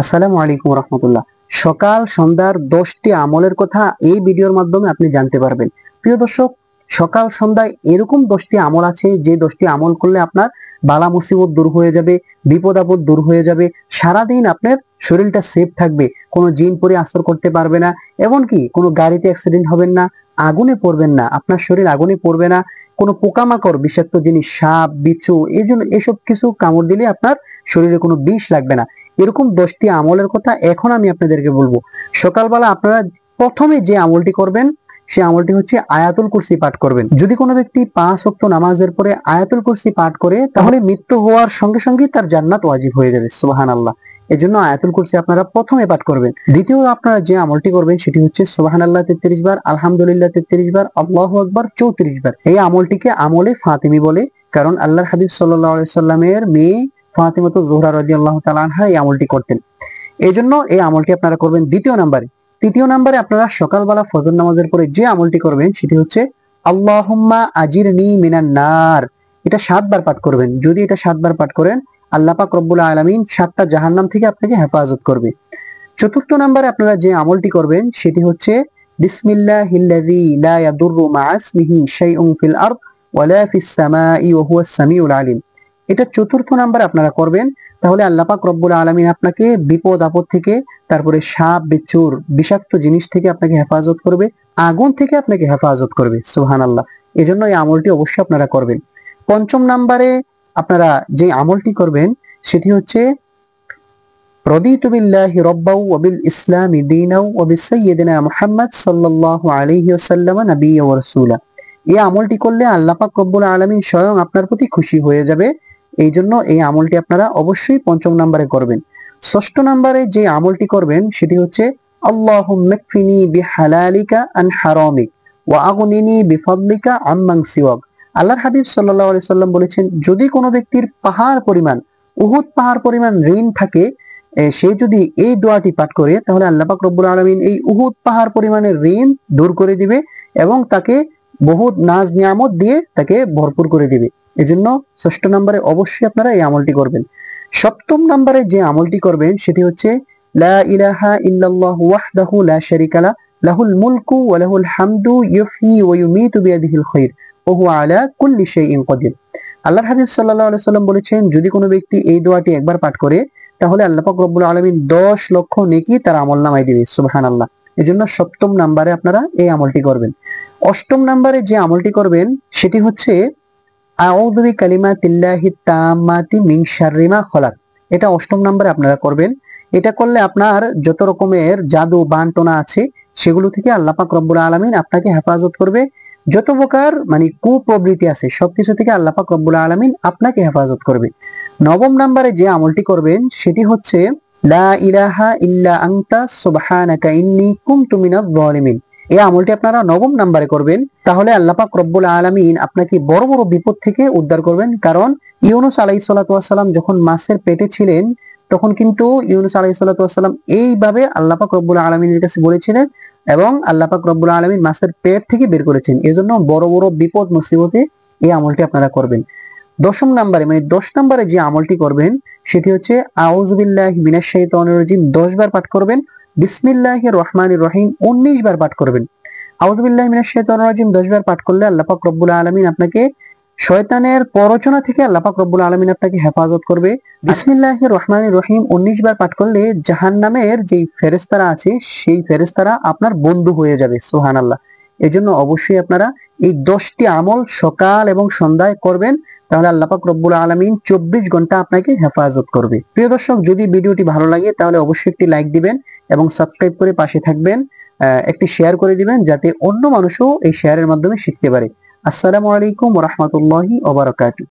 আসসালামু আলাইকুম রহমতুল্লাহ। সকাল সন্ধ্যার 10টি আমলের কথা এই ভিডিওর মাধ্যমে আপনি জানতে পারবেন। প্রিয় দর্শক, সকাল সন্ধ্যায় এরকম 10টি আমল আছে যে 10টি আমল করলে আপনার বালা মুসিবত দূর হয়ে যাবে, বিপদ আপদ দূর হয়ে যাবে, সারাদিন আপনার শরীরটা সেফ থাকবে, কোনো জিন পরে আসর করতে পারবে না, এমনকি কোনো গাড়িতে অ্যাক্সিডেন্ট হবেন না, আগুনে পড়বেন না, আপনার শরীর আগুনে পড়বে না, কোনো পোকামাকড় বিষাক্ত জিনিস সাপ বিচ্ছু এই জন্য এসব কিছু কামড় দিলে আপনার শরীরে কোনো বিষ লাগবে না। এরকম 10টি আমলের কথা এখন আমি আপনাদেরকে বলবো। সকালবেলা আপনারা প্রথমে যে আমলটি করবেন সেই আমলটি হচ্ছে আয়াতুল কুরসি পাঠ করবেন। যদি কোনো ব্যক্তি 5 ওয়াক্ত নামাজের পরে আয়াতুল কুরসি পাঠ করে তাহলে মৃত্যু হওয়ার সঙ্গে সঙ্গে তার জান্নাত ওয়াজিব হয়ে যাবে। সুবহানাল্লাহ। এজন্য আয়াতুল কুরসি আপনারা প্রথমে পাঠ করবেন। দ্বিতীয় আপনারা যে আমলটি করবেন সেটি হচ্ছে সুবহানাল্লাহ 33 বার, আলহামদুলিল্লাহ 33 বার, আল্লাহু আকবার 34 বার। এই আমলটিকে আমলে ফাতিমি বলে, কারণ আল্লাহর হাবিব সাল্লাল্লাহু আলাইহি সাল্লামের মেয়ে ফাতিমাতুজ জোহরা রাদিয়াল্লাহু তাআলা আনহা এই আমলটি করতেন। এই জন্য এই আমলটি আপনারা করবেন দ্বিতীয় নাম্বারে। তৃতীয় নাম্বারে আপনারা সকালবেলা ফজর নামাজের পরে যে আমলটি করবেন সেটি হচ্ছে আল্লাহুম্মা আজিরনি মিনান নার। এটা 7 বার পাঠ করবেন। যদি এটা 7 বার পাঠ করেন আল্লাহ পাক রব্বুল আলামিন 7টা জাহান্নাম থেকে আপনাকে হেফাজত করবে। চতুর্থ নাম্বারে আপনারা যে আমলটি করবেন সেটি হচ্ছে বিসমিল্লাহিল্লাযী লা ইয়াদুররু মা ইসমিহি শাইউন ফিল আরদ ওয়ালা ফিস সামাই ওয়া হুয়াস সামিউল আলিম। এটা চতুর্থ নাম্বার আপনারা করবেন, তাহলে আল্লাহ পাক রব্বুল আলামিন আপনাকে বিপদ আপদ থেকে, তারপরে সাপ বিচ্ছুর বিষাক্ত জিনিস থেকে আপনাকে হেফাজত করবে, আগুন থেকে আপনাকে হেফাজত করবে। সুবহানাল্লাহ। এজন্য এই আমলটি অবশ্যই আপনারা করবেন। পঞ্চম নাম্বারে আপনারা যে আমলটি করবেন সেটি হচ্ছে রদিতু বিল্লাহি রাব্বাও ওয়া বিল ইসলামি দীনাও ওয়া বিসাইয়্যিদিনা মুহাম্মদ সাল্লাল্লাহু আলাইহি ওয়াসাল্লাম নাবিয়্যা ওয়া রাসূলা। এই আমলটি করলে আল্লাহ পাক রব্বুল আলামিন স্বয়ং আপনার প্রতি খুশি হয়ে যাবে। এই জন্য এই আমলটি আপনারা অবশ্যই পঞ্চম নাম্বারে করবেন। ষষ্ঠ নাম্বারে যে আমলটি করবেন সেটি হচ্ছে আল্লাহুম্মা কফিনি বিহালালিকা আন হারামিক ওয়া আগনিনি বিফাদলিকা আম্মান সিওয়াক। আল্লাহর হাবিব সাল্লাল্লাহু আলাইহি সাল্লাম বলেছেন, যদি কোনো ব্যক্তির পাহাড় পরিমাণ, উহুদ পাহাড় পরিমাণ ঋণ থাকে, সে যদি এই দোয়াটি পাঠ করে তাহলে আল্লাহ পাক রব্বুল আলামিন এই উহুদ পাহাড় পরিমাণের ঋণ দূর করে দিবে এবং তাকে বহুত নাজ নিয়ামত দিয়ে তাকে ভরপুর করে দিবে। এজন্য ষষ্ঠ নম্বরে অবশ্যই আপনারা এই আমলটি করবেন। সপ্তম নম্বরে যে আমলটি করবেন সেটি হচ্ছে লা ইলাহা ইল্লাল্লাহু ওয়াহদাহু লা শারীকা লা লাহুল মুলকু ওয়া লাহুল হামদু ইউহয়ী ওয়া ইউমীতু বিয়াদিহিল খায়র ওয়া হুয়া আলা কুল্লি শাইইন কাদির। আল্লাহর হাবিব সাল্লাল্লাহু আলাইহি সাল্লাম বলেছেন, যদি কোনো ব্যক্তি এই দোয়াটি একবার পাঠ করে তাহলে আল্লাহ পাক রব্বুল আলামিন 10 লক্ষ নেকি তার আমলনামায় দিবে। সুবহানাল্লাহ। এজন্য সপ্তম নম্বরে আপনারা এই আমলটি করবেন। অষ্টম নম্বরে যে আমলটি করবেন সেটি হচ্ছে আউযু বিকালিমাতিল্লাহিত তাম্মাতি মিন শাররি মা খলাক। এটা অষ্টম নম্বরে আপনারা করবেন। এটা করলে আপনার যত রকমের জাদু বানটোনা আছে সেগুলো থেকে আল্লাহ পাক রব্বুল আলামিন আপনাকে হেফাজত করবে। যত প্রকার কুপ্রবৃত্তি আছে সবকিছু থেকে আল্লাহ পাক রব্বুল আলামিন আপনাকে হেফাজত করবে। নবম নম্বরে যে আমলটি করবেন সেটি হচ্ছে লা ইলাহা ইল্লা আনতা সুবহানাকা ইন্নী কুনতু মিনাজ জালিমিন। এই আমলটি আপনারা নবম নম্বরে করবেন, তাহলে আল্লাহ পাক রব্বুল আলামিন আপনাকে বড় বড় বিপদ থেকে উদ্ধার করবেন। কারণ ইউনূস আলাইহিস সালাতু ওয়াস সালাম যখন মাছের পেটে ছিলেন তখন কিন্তু ইউনূস আলাইহিস সালাতু ওয়াস সালাম এইভাবে আল্লাহ পাক রব্বুল আলামিনের কাছে বলেছিলেন এবং আল্লাহ পাক রব্বুল আলামিন মাছের পেট থেকে বের করেছেন। এজন্য বড় বড় বিপদ মুসিবতে এই আমলটি আপনারা করবেন। দশম নম্বরে 10 নম্বরে যে আমলটি করবেন সেটি হচ্ছে আউযু বিল্লাহি মিনাশ শাইতানির রাজিম 10 বার পাঠ করবেন। বিসমিল্লাহির রহমানির রহিম 19 বার পাঠ করবেন। আউযু বিল্লাহি মিনাশ শাইতানির রাজিম 10 বার পাঠ করলে আল্লাহ পাক রব্বুল আলামিন আপনাকে শয়তানের প্ররোচনা থেকে আল্লাহ পাক রব্বুল আলামিন আপনাকে হেফাজত করবে। বিসমিল্লাহির রহমানির রহিম 19 বার পাঠ করলে জাহান্নামের যেই ফেরেশতারা আছে সেই ফেরেশতারা আপনার বন্ধু হয়ে যাবে। সুবহানাল্লাহ। এজন্য অবশ্যই আপনারা এই 10টি আমল সকাল এবং সন্ধ্যায় করবেন, তাহলে আল্লাহ পাক রব্বুল আলামিন 24 ঘন্টা আপনাকে হেফাজত করবে। প্রিয় দর্শক, যদি ভিডিওটি ভালো লাগে তাহলে অবশ্যই একটি লাইক দিবেন এবং সাবস্ক্রাইব করে পাশে থাকবেন। একটি শেয়ার করে দিবেন যাতে অন্য মানুষও এই শেয়ারের মাধ্যমে শিখতে পারে। আসসালামু আলাইকুম ওয়া রাহমাতুল্লাহি ওয়া বারাকাতুহু।